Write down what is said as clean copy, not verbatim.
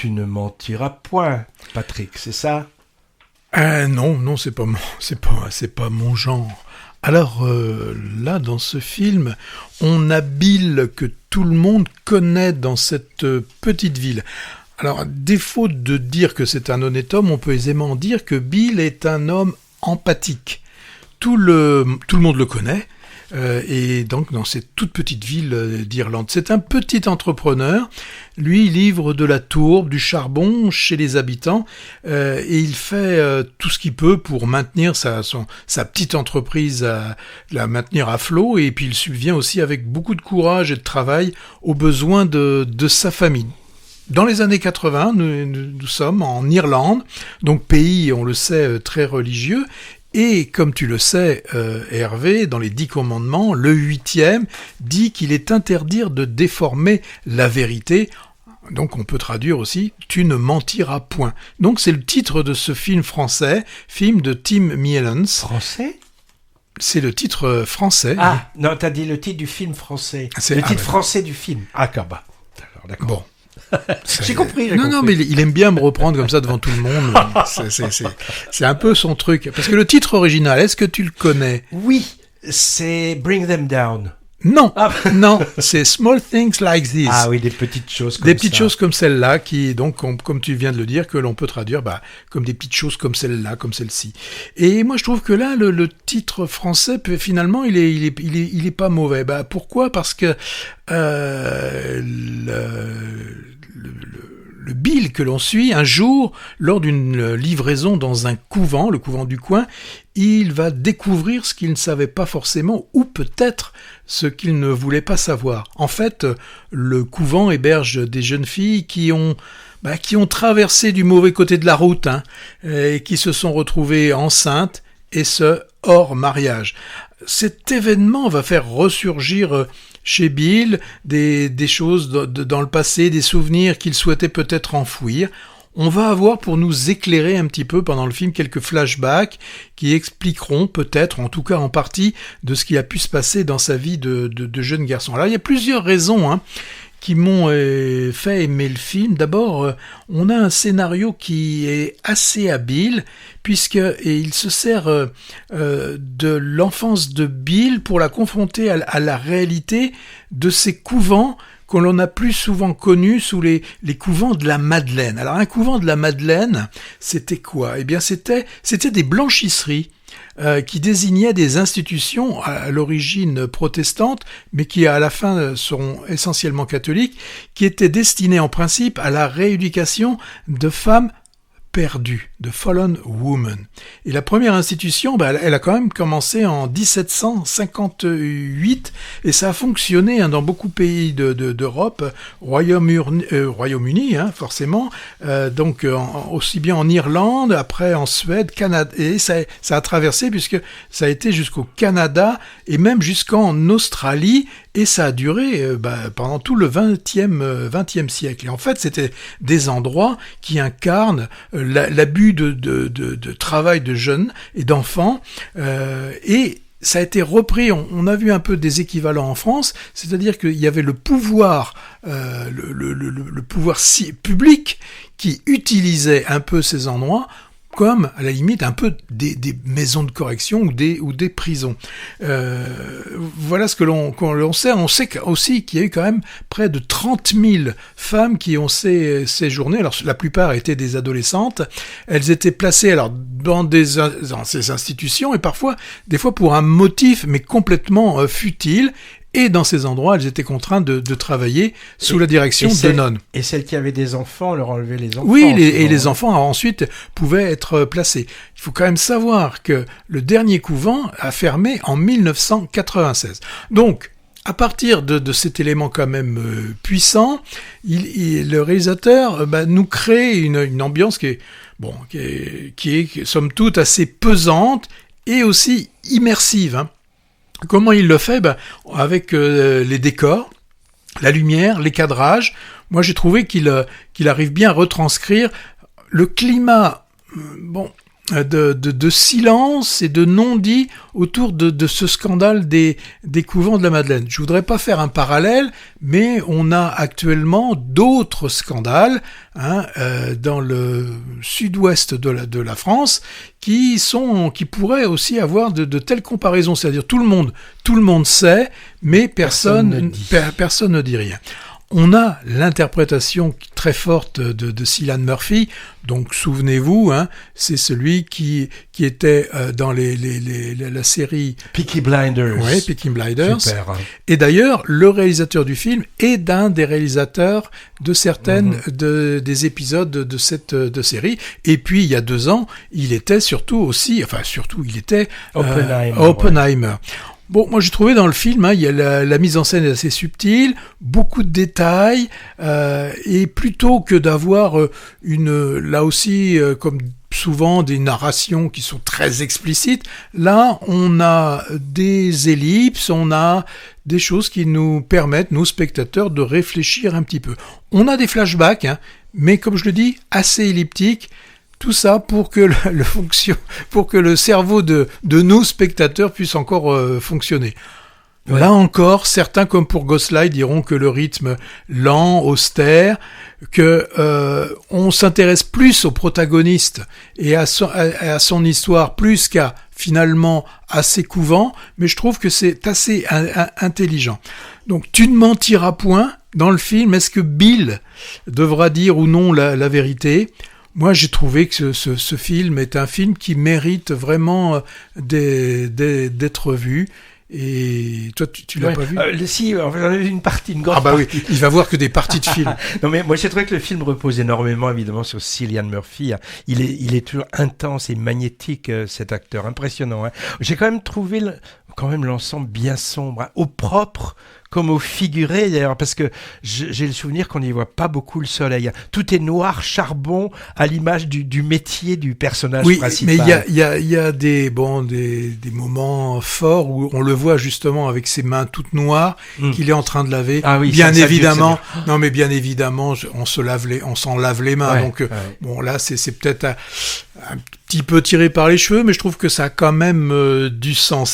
Tu ne mentiras point, Patrick, c'est ça? Non, c'est pas mon genre. Alors là, dans ce film, on a Bill que tout le monde connaît dans cette petite ville. Alors, à défaut de dire que c'est un honnête homme, on peut aisément dire que Bill est un homme empathique. Tout le monde le connaît. Et donc dans cette toute petite ville d'Irlande. C'est un petit entrepreneur, lui il livre de la tourbe, du charbon chez les habitants, et il fait tout ce qu'il peut pour maintenir sa petite entreprise, la maintenir à flot, et puis il subvient aussi avec beaucoup de courage et de travail aux besoins de sa famille. Dans les années 80, nous sommes en Irlande, donc pays, on le sait, très religieux. Et comme tu le sais, Hervé, dans les 10 commandements, le 8e dit qu'il est interdit de déformer la vérité. Donc on peut traduire aussi « Tu ne mentiras point ». Donc c'est le titre de ce film français, film de Tim Mielens. Français ? C'est le titre français. Ah, non, t'as dit le titre du film français. Le titre français du film. Ah, d'accord. Bon. J'ai compris. Non, mais il aime bien me reprendre comme ça devant tout le monde. C'est un peu son truc. Parce que le titre original, est-ce que tu le connais? Oui, c'est Bring Them Down. Non, non, c'est Small Things Like This. Ah oui, des petites choses comme ça. Des petites choses comme celle-là, qui, donc, comme tu viens de le dire, que l'on peut traduire comme des petites choses comme celle-là, comme celle-ci. Et moi, je trouve que là, le titre français, finalement, il est pas mauvais. Pourquoi? Parce que le Bill que l'on suit, un jour, lors d'une livraison dans un couvent, le couvent du coin, il va découvrir ce qu'il ne savait pas forcément, ou peut-être ce qu'il ne voulait pas savoir. En fait, le couvent héberge des jeunes filles qui ont traversé du mauvais côté de la route, et qui se sont retrouvées enceintes, et ce, hors mariage. Cet événement va faire ressurgir chez Bill des choses dans le passé, des souvenirs qu'il souhaitait peut-être enfouir. On va avoir, pour nous éclairer un petit peu pendant le film, quelques flashbacks qui expliqueront peut-être, en tout cas en partie, de ce qui a pu se passer dans sa vie de jeune garçon. Alors il y a plusieurs raisons qui m'ont fait aimer le film. D'abord, on a un scénario qui est assez habile, il se sert de l'enfance de Bill pour la confronter à la réalité de ces couvents que l'on a plus souvent connus sous les couvents de la Madeleine. Alors un couvent de la Madeleine, c'était quoi? Eh bien c'était des blanchisseries qui désignaient des institutions à l'origine protestantes, mais qui à la fin seront essentiellement catholiques, qui étaient destinées en principe à la rééducation de femmes perdues, de fallen women. Et la première institution, elle a quand même commencé en 1758, et ça a fonctionné dans beaucoup de pays d'Europe, Royaume-Uni, forcément, donc aussi bien en Irlande, après en Suède, Canada, et ça a traversé puisque ça a été jusqu'au Canada et même jusqu'en Australie, et ça a duré pendant tout le 20e siècle. Et en fait, c'était des endroits qui incarnent l'abus de travail de jeunes et d'enfants, et ça a été repris, on a vu un peu des équivalents en France, c'est-à-dire qu'il y avait le pouvoir, le pouvoir public qui utilisait un peu ces endroits comme, à la limite, un peu des maisons de correction ou des prisons. Voilà ce que l'on sait. On sait aussi qu'il y a eu quand même près de 30 000 femmes qui ont séjourné. Alors, la plupart étaient des adolescentes. Elles étaient placées dans ces institutions, et des fois pour un motif, mais complètement futile. Et dans ces endroits, elles étaient contraintes de travailler sous la direction de nonnes. Et celles qui avaient des enfants, on leur enlevait les enfants. Oui, et les enfants ensuite pouvaient être placés. Il faut quand même savoir que le dernier couvent a fermé en 1996. Donc, à partir de cet élément quand même puissant, le réalisateur nous crée une ambiance qui est somme toute assez pesante et aussi immersive. Comment il le fait? Avec les décors, la lumière, les cadrages. Moi, j'ai trouvé qu'il arrive bien à retranscrire le climat. de silence et de non-dit autour de ce scandale des couvents de la Madeleine. Je voudrais pas faire un parallèle, mais on a actuellement d'autres scandales dans le sud-ouest de la France qui pourraient aussi avoir de telles comparaisons. C'est-à-dire tout le monde sait, mais personne ne dit rien. On a l'interprétation très forte de Cillian Murphy. Donc souvenez-vous, c'est celui qui était dans la série Peaky Blinders. Oui, Peaky Blinders. Super. Et d'ailleurs, le réalisateur du film est d'un des réalisateurs de certaines des épisodes de cette série. Et puis il y a 2 ans, il était il était Oppenheimer. Ouais. Bon, moi j'ai trouvé dans le film, il y a la mise en scène est assez subtile, beaucoup de détails, et plutôt que d'avoir là aussi, comme souvent des narrations qui sont très explicites, là on a des ellipses, on a des choses qui nous permettent, nous spectateurs, de réfléchir un petit peu. On a des flashbacks, mais comme je le dis, assez elliptiques. Tout ça pour que pour que le cerveau de nous spectateurs puisse encore fonctionner. Ouais. Là encore, certains comme pour Ghostlight diront que le rythme lent, austère, que on s'intéresse plus au protagoniste et à son histoire plus qu'à finalement à ses couvents, mais je trouve que c'est assez intelligent. Donc tu ne mentiras point dans le film. Est-ce que Bill devra dire ou non la vérité ? Moi, j'ai trouvé que ce film est un film qui mérite vraiment d'être vu. Et toi, tu l'as pas vu ? Si, j'en ai vu une grande partie. Oui, il va voir que des parties de film. Non, mais moi, j'ai trouvé que le film repose énormément, évidemment, sur Cillian Murphy. Il est toujours intense et magnétique, cet acteur, impressionnant. J'ai quand même trouvé l'ensemble bien sombre, au propre comme au figuré d'ailleurs, parce que j'ai le souvenir qu'on n'y voit pas beaucoup le soleil. Tout est noir, charbon, à l'image du métier du personnage principal. Oui, mais il y a des moments forts où on le voit justement avec ses mains toutes noires qu'il est en train de laver. Ah oui, bien évidemment. Non, mais bien évidemment, on s'en lave les mains. Ouais, donc bon, là, c'est peut-être un petit peu tiré par les cheveux, mais je trouve que ça a quand même du sens.